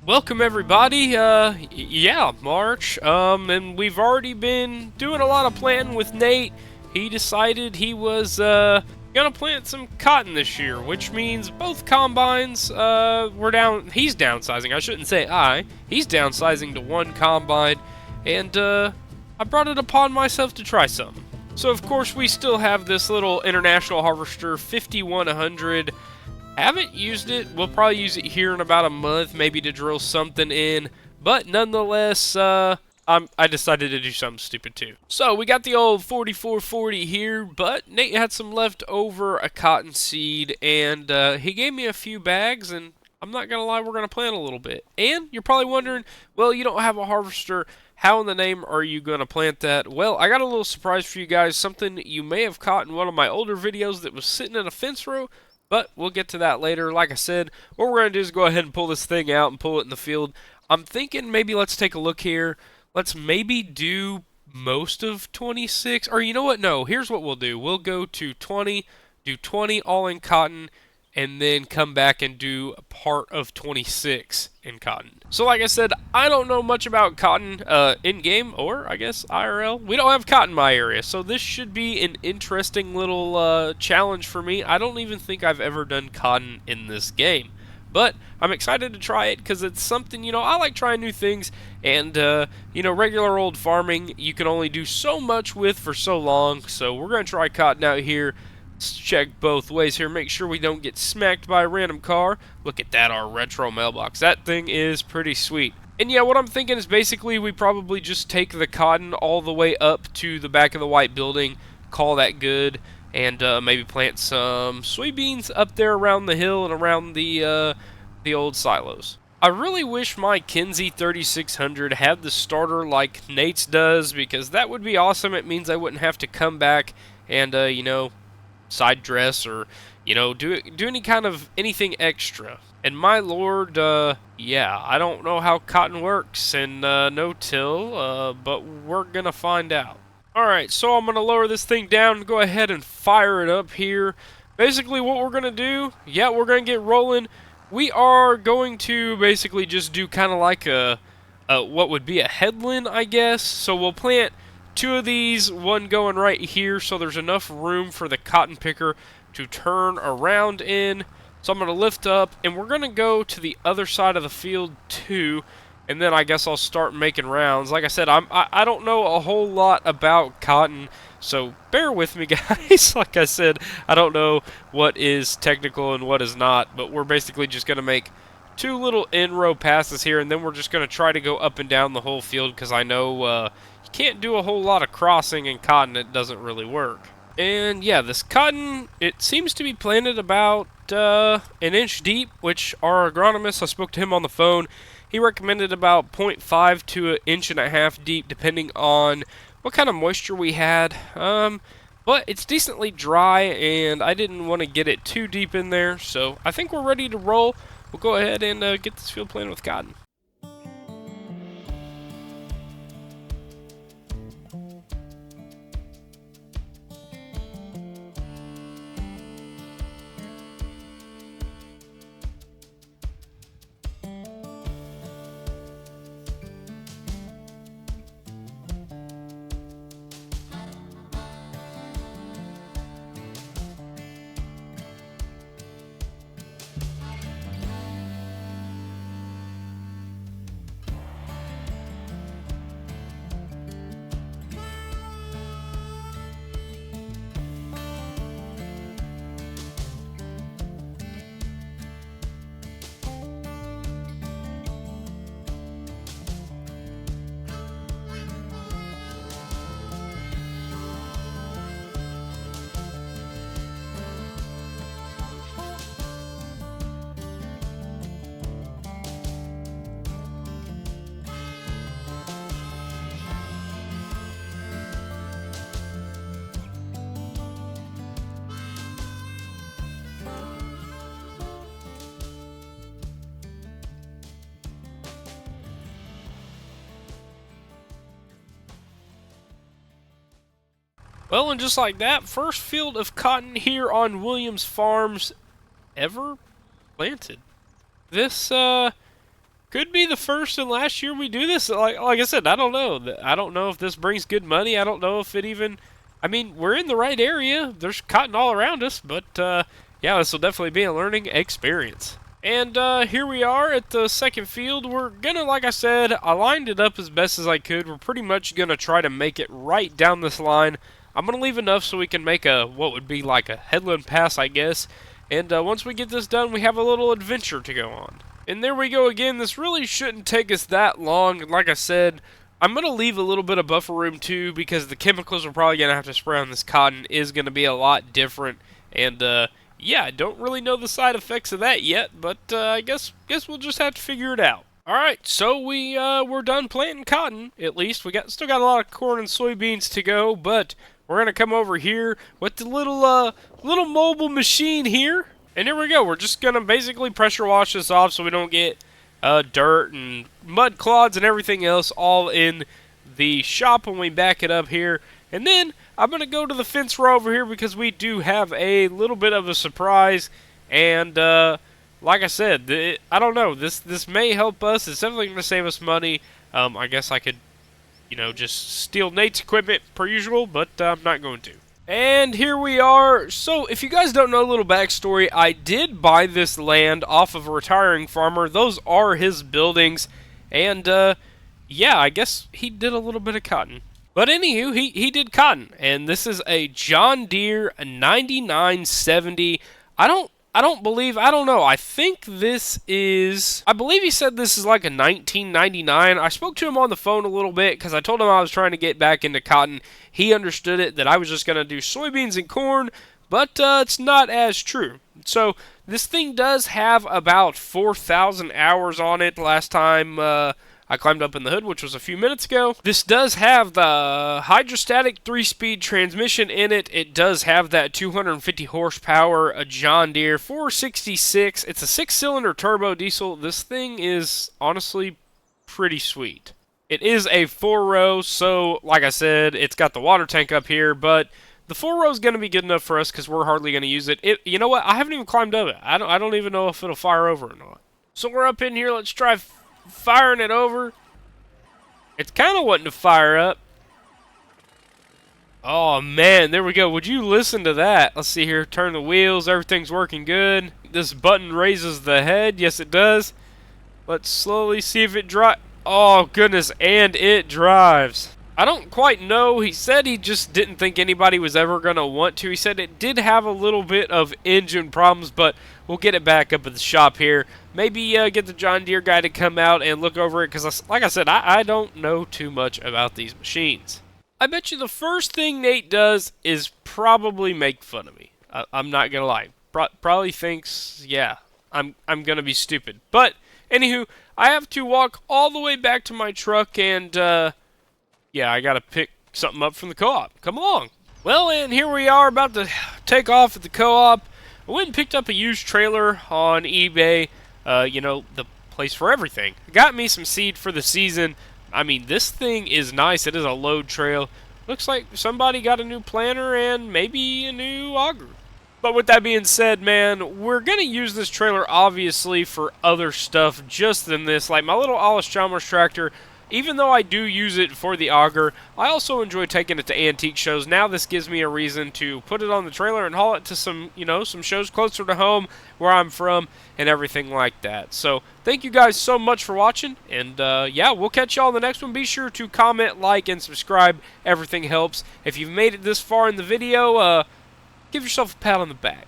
Welcome everybody, yeah, March, and we've already been doing a lot of planting with Nate. He decided he was, gonna plant some cotton this year, which means both combines, he's downsizing, I shouldn't say he's downsizing to one combine, and, I brought it upon myself to try some. So of course we still have this little International Harvester 5100. Haven't used it. We'll probably use it here in about a month, maybe to drill something in. But nonetheless, I decided to do something stupid too. So we got the old 4440 here, but Nate had some left over a cotton seed, and he gave me a few bags, and I'm not gonna lie, we're gonna plant a little bit. And you're probably wondering, well, you don't have a harvester. How in the name are you going to plant that? Well, I got a little surprise for you guys, something you may have caught in one of my older videos that was sitting in a fence row, but we'll get to that later. Like I said, what we're going to do is go ahead and pull this thing out and pull it in the field. I'm thinking maybe let's take a look here. Let's maybe do most of 26. Or you know what? No, here's what we'll do. We'll go to 20, do 20 all in cotton, and then come back and do a part of 26 in cotton. So like I said, I don't know much about cotton in-game, or I guess IRL. We don't have cotton in my area, so this should be an interesting little challenge for me. I don't even think I've ever done cotton in this game. But I'm excited to try it because it's something, I like trying new things. And, regular old farming, you can only do so much with for so long. So we're going to try cotton out here. Let's check both ways here, make sure we don't get smacked by a random car. Look at that, our retro mailbox. That thing is pretty sweet. And yeah, what I'm thinking is basically we probably just take the cotton all the way up to the back of the white building, call that good, and maybe plant some soybeans up there around the hill and around the old silos. I really wish my Kinsey 3600 had the starter like Nate's does, because that would be awesome. It means I wouldn't have to come back and, side dress or do any kind of anything extra. And my lord, yeah, I don't know how cotton works and no-till, but we're gonna find out. Alright, so I'm gonna lower this thing down and go ahead and fire it up here. Basically what we're gonna do, yeah, we're gonna get rolling. We are going to basically just do kind of like a what would be a headland, I guess. So we'll plant two of these, one going right here, so there's enough room for the cotton picker to turn around in. So I'm going to lift up, and we're going to go to the other side of the field too, and then I guess I'll start making rounds. Like I said, I don't know a whole lot about cotton, so bear with me, guys. Like I said, I don't know what is technical and what is not, but we're basically just going to make two little in-row passes here, and then we're just going to try to go up and down the whole field, because I know can't do a whole lot of crossing in cotton. It doesn't really work. And yeah, this cotton, it seems to be planted about an inch deep, which our agronomist, I spoke to him on the phone, he recommended about 0.5 to an inch and a half deep, depending on what kind of moisture we had. But it's decently dry, and I didn't want to get it too deep in there, so I think we're ready to roll. We'll go ahead and get this field planted with cotton. Well, and just like that, first field of cotton here on Williams Farms ever planted. This Could be the first and last year we do this. Like I said, I don't know. I don't know if this brings good money. I don't know if it even. I mean, we're in the right area. There's cotton all around us, but yeah, this will definitely be a learning experience. And here we are at the second field. We're gonna, like I said, I lined it up as best as I could. We're pretty much gonna try to make it right down this line. I'm gonna leave enough so we can make a what would be like a headland pass, I guess. And once we get this done, we have a little adventure to go on. And there we go again. This really shouldn't take us that long. Like I said, I'm going to leave a little bit of buffer room too because the chemicals we're probably going to have to spray on this cotton is going to be a lot different. And yeah, I don't really know the side effects of that yet, but I guess we'll just have to figure it out. All right, so we're done planting cotton. At least we still got a lot of corn and soybeans to go, but we're gonna come over here with the little mobile machine here, and here we go. We're just gonna basically pressure wash this off so we don't get dirt and mud clods and everything else all in the shop when we back it up here. And then I'm gonna go to the fence row over here because we do have a little bit of a surprise, and like I said, I don't know. This may help us. It's definitely going to save us money. I guess I could, just steal Nate's equipment per usual, but I'm not going to. And here we are. So, if you guys don't know a little backstory, I did buy this land off of a retiring farmer. Those are his buildings. And, yeah, I guess he did a little bit of cotton. But anywho, he did cotton. And this is a John Deere 9970. I don't know. I think this is, I believe he said this is like a 1999. I spoke to him on the phone a little bit because I told him I was trying to get back into cotton. He understood it, that I was just going to do soybeans and corn, but it's not as true. So this thing does have about 4,000 hours on it last time I climbed up in the hood, which was a few minutes ago. This does have the hydrostatic 3-speed transmission in it. It does have that 250 horsepower, a John Deere 466. It's a 6-cylinder turbo diesel. This thing is honestly pretty sweet. It is a 4-row, so like I said, it's got the water tank up here, but the 4-row is going to be good enough for us because we're hardly going to use it. You know what? I haven't even climbed up it. I don't even know if it'll fire over or not. So we're up in here. Let's try firing it over. It's kind of wanting to fire up. Oh man, there we go. Would you listen to that? Let's see here. Turn the wheels. Everything's working good. This button raises the head. Yes, it does. Let's slowly see if it drives. Oh goodness, and it drives. I don't quite know. He said he just didn't think anybody was ever going to want to. He said it did have a little bit of engine problems, but we'll get it back up at the shop here. Maybe get the John Deere guy to come out and look over it, because like I said, I don't know too much about these machines. I bet you the first thing Nate does is probably make fun of me. I'm not going to lie. Probably thinks, yeah, I'm going to be stupid. But, anywho, I have to walk all the way back to my truck and, yeah, I gotta pick something up from the co-op. Come along. Well, and here we are about to take off at the co-op. I went and picked up a used trailer on eBay. The place for everything. Got me some seed for the season. I mean, this thing is nice. It is a load trail. Looks like somebody got a new planter and maybe a new auger. But with that being said, man, we're going to use this trailer, obviously, for other stuff just than this. Like my little Allis-Chalmers tractor. Even though I do use it for the auger, I also enjoy taking it to antique shows. Now this gives me a reason to put it on the trailer and haul it to some shows closer to home where I'm from and everything like that. So thank you guys so much for watching, and yeah, we'll catch y'all in the next one. Be sure to comment, like, and subscribe. Everything helps. If you've made it this far in the video, give yourself a pat on the back.